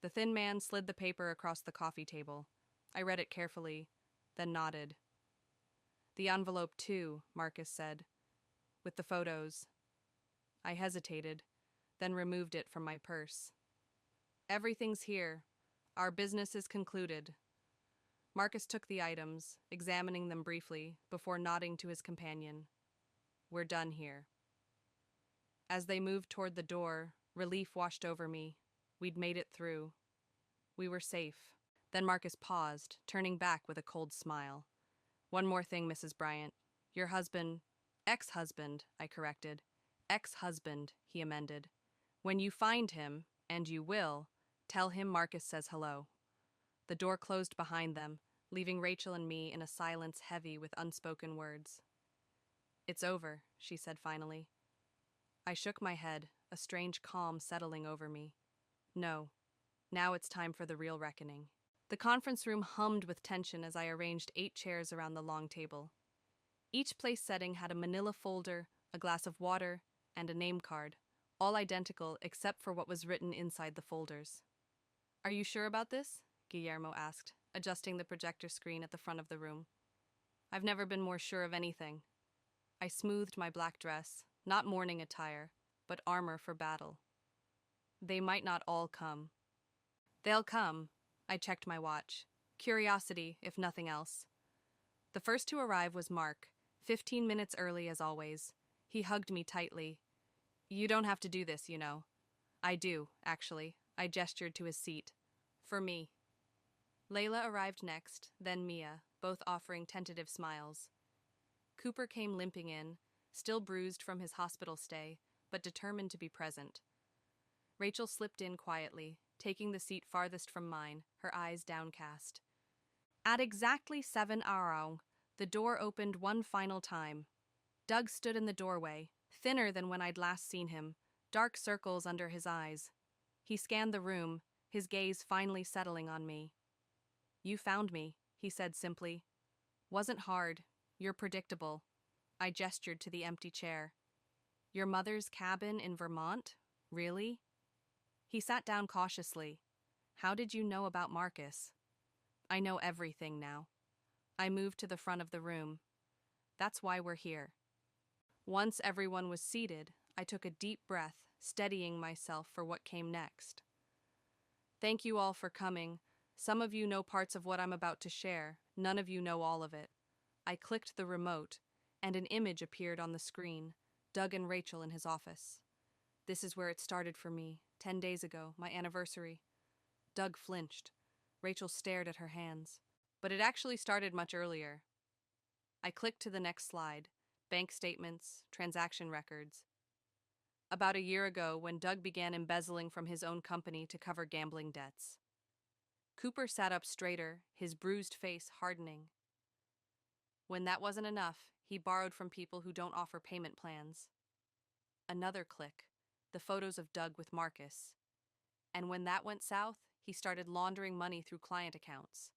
The thin man slid the paper across the coffee table. I read it carefully, then nodded. The envelope, too, Marcus said, with the photos. I hesitated, then removed it from my purse. Everything's here. Our business is concluded. Marcus took the items, examining them briefly, before nodding to his companion. We're done here. As they moved toward the door, relief washed over me. We'd made it through. We were safe. Then Marcus paused, turning back with a cold smile. One more thing, Mrs. Bryant. Your husband, ex-husband, I corrected. Ex-husband, he amended. When you find him, and you will, tell him Marcus says hello. The door closed behind them, leaving Rachel and me in a silence heavy with unspoken words. It's over, she said finally. I shook my head, a strange calm settling over me. No, now it's time for the real reckoning. The conference room hummed with tension as I arranged 8 chairs around the long table. Each place setting had a manila folder, a glass of water, and a name card, all identical except for what was written inside the folders. Are you sure about this? Guillermo asked, adjusting the projector screen at the front of the room. I've never been more sure of anything. I smoothed my black dress, not mourning attire, but armor for battle. They might not all come. They'll come. I checked my watch. Curiosity, if nothing else. The first to arrive was Mark, 15 minutes early as always. He hugged me tightly. You don't have to do this, you know. I do, actually. I gestured to his seat. For me. Layla arrived next, then Mia, both offering tentative smiles. Cooper came limping in, still bruised from his hospital stay, but determined to be present. Rachel slipped in quietly, taking the seat farthest from mine, her eyes downcast. At exactly 7 hours, the door opened one final time. Doug stood in the doorway, thinner than when I'd last seen him, dark circles under his eyes. He scanned the room, his gaze finally settling on me. You found me, he said simply. Wasn't hard. You're predictable. I gestured to the empty chair. Your mother's cabin in Vermont? Really? He sat down cautiously. How did you know about Marcus? I know everything now. I moved to the front of the room. That's why we're here. Once everyone was seated, I took a deep breath, steadying myself for what came next. Thank you all for coming. Some of you know parts of what I'm about to share. None of you know all of it. I clicked the remote, and an image appeared on the screen, Doug and Rachel in his office. This is where it started for me, 10 days ago, my anniversary. Doug flinched. Rachel stared at her hands. But it actually started much earlier. I clicked to the next slide, bank statements, transaction records. About a year ago, when Doug began embezzling from his own company to cover gambling debts. Cooper sat up straighter, his bruised face hardening. When that wasn't enough, he borrowed from people who don't offer payment plans. Another click, the photos of Doug with Marcus. And when that went south, he started laundering money through client accounts.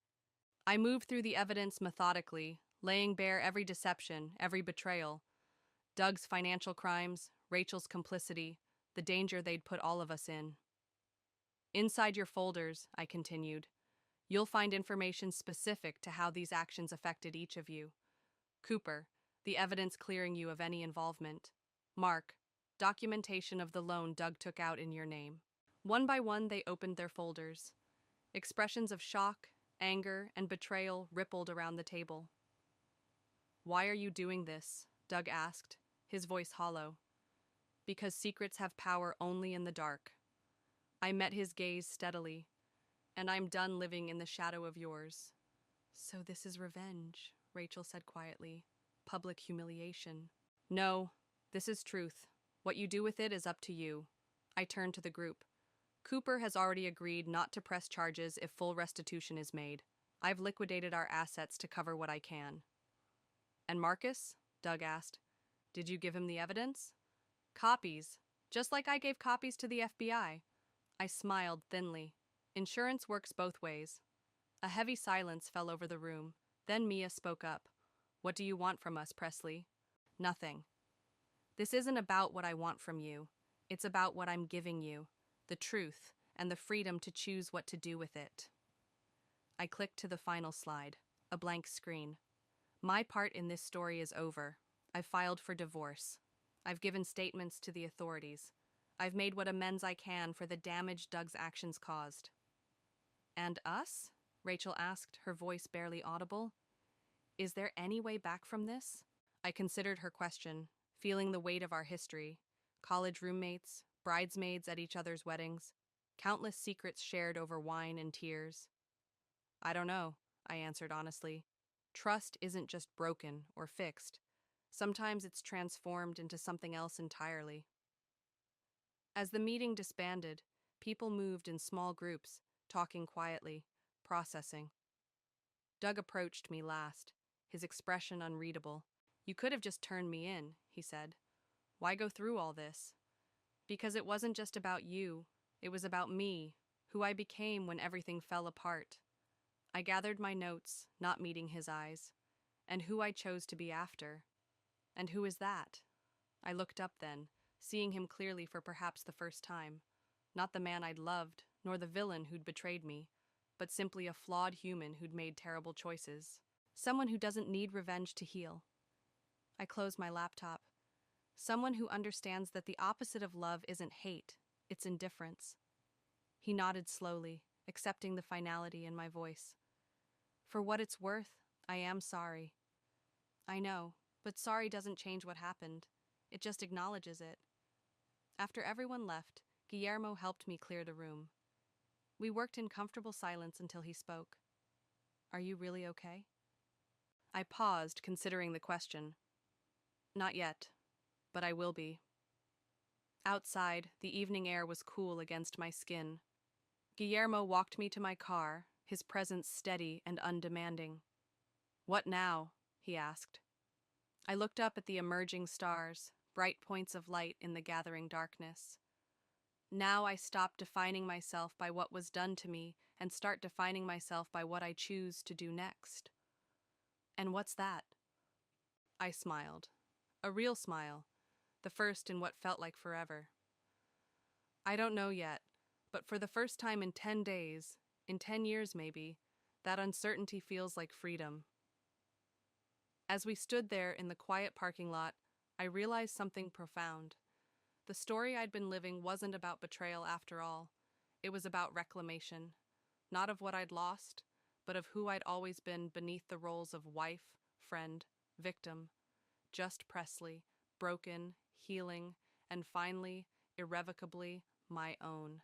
I moved through the evidence methodically, laying bare every deception, every betrayal. Doug's financial crimes, Rachel's complicity, the danger they'd put all of us in. Inside your folders, I continued, you'll find information specific to how these actions affected each of you. Cooper, the evidence clearing you of any involvement. Mark, documentation of the loan Doug took out in your name. One by one, they opened their folders. Expressions of shock, anger, and betrayal rippled around the table. Why are you doing this? Doug asked, his voice hollow. Because secrets have power only in the dark. I met his gaze steadily, and I'm done living in the shadow of yours. So this is revenge, Rachel said quietly. Public humiliation. No, this is truth. What you do with it is up to you. I turned to the group. Cooper has already agreed not to press charges if full restitution is made. I've liquidated our assets to cover what I can. And Marcus? Doug asked. Did you give him the evidence? Copies. Just like I gave copies to the FBI. I smiled thinly. Insurance works both ways. A heavy silence fell over the room. Then Mia spoke up. What do you want from us, Presley? Nothing. This isn't about what I want from you. It's about what I'm giving you. The truth, and the freedom to choose what to do with it. I clicked to the final slide, a blank screen. My part in this story is over. I've filed for divorce. I've given statements to the authorities. I've made what amends I can for the damage Doug's actions caused. And us? Rachel asked, her voice barely audible. Is there any way back from this? I considered her question, feeling the weight of our history. College roommates, bridesmaids at each other's weddings, countless secrets shared over wine and tears. I don't know, I answered honestly. Trust isn't just broken or fixed. Sometimes it's transformed into something else entirely. As the meeting disbanded, people moved in small groups, talking quietly, processing. Doug approached me last, his expression unreadable. You could have just turned me in, he said. Why go through all this? Because it wasn't just about you, it was about me, who I became when everything fell apart. I gathered my notes, not meeting his eyes, and who I chose to be after. And who is that? I looked up then, seeing him clearly for perhaps the first time. Not the man I'd loved, nor the villain who'd betrayed me, but simply a flawed human who'd made terrible choices. Someone who doesn't need revenge to heal. I closed my laptop. Someone who understands that the opposite of love isn't hate, it's indifference. He nodded slowly, accepting the finality in my voice. For what it's worth, I am sorry. I know, but sorry doesn't change what happened. It just acknowledges it. After everyone left, Guillermo helped me clear the room. We worked in comfortable silence until he spoke. Are you really okay? I paused, considering the question. Not yet, but I will be. Outside, the evening air was cool against my skin. Guillermo walked me to my car, his presence steady and undemanding. What now? He asked. I looked up at the emerging stars, bright points of light in the gathering darkness. Now I stop defining myself by what was done to me and start defining myself by what I choose to do next. And what's that? I smiled. A real smile, the first in what felt like forever. I don't know yet, but for the first time in 10 days, in 10 years maybe, that uncertainty feels like freedom. As we stood there in the quiet parking lot, I realized something profound. The story I'd been living wasn't about betrayal after all. It was about reclamation, not of what I'd lost, but of who I'd always been beneath the roles of wife, friend, victim. Just Presley, broken, healing, and finally, irrevocably, my own.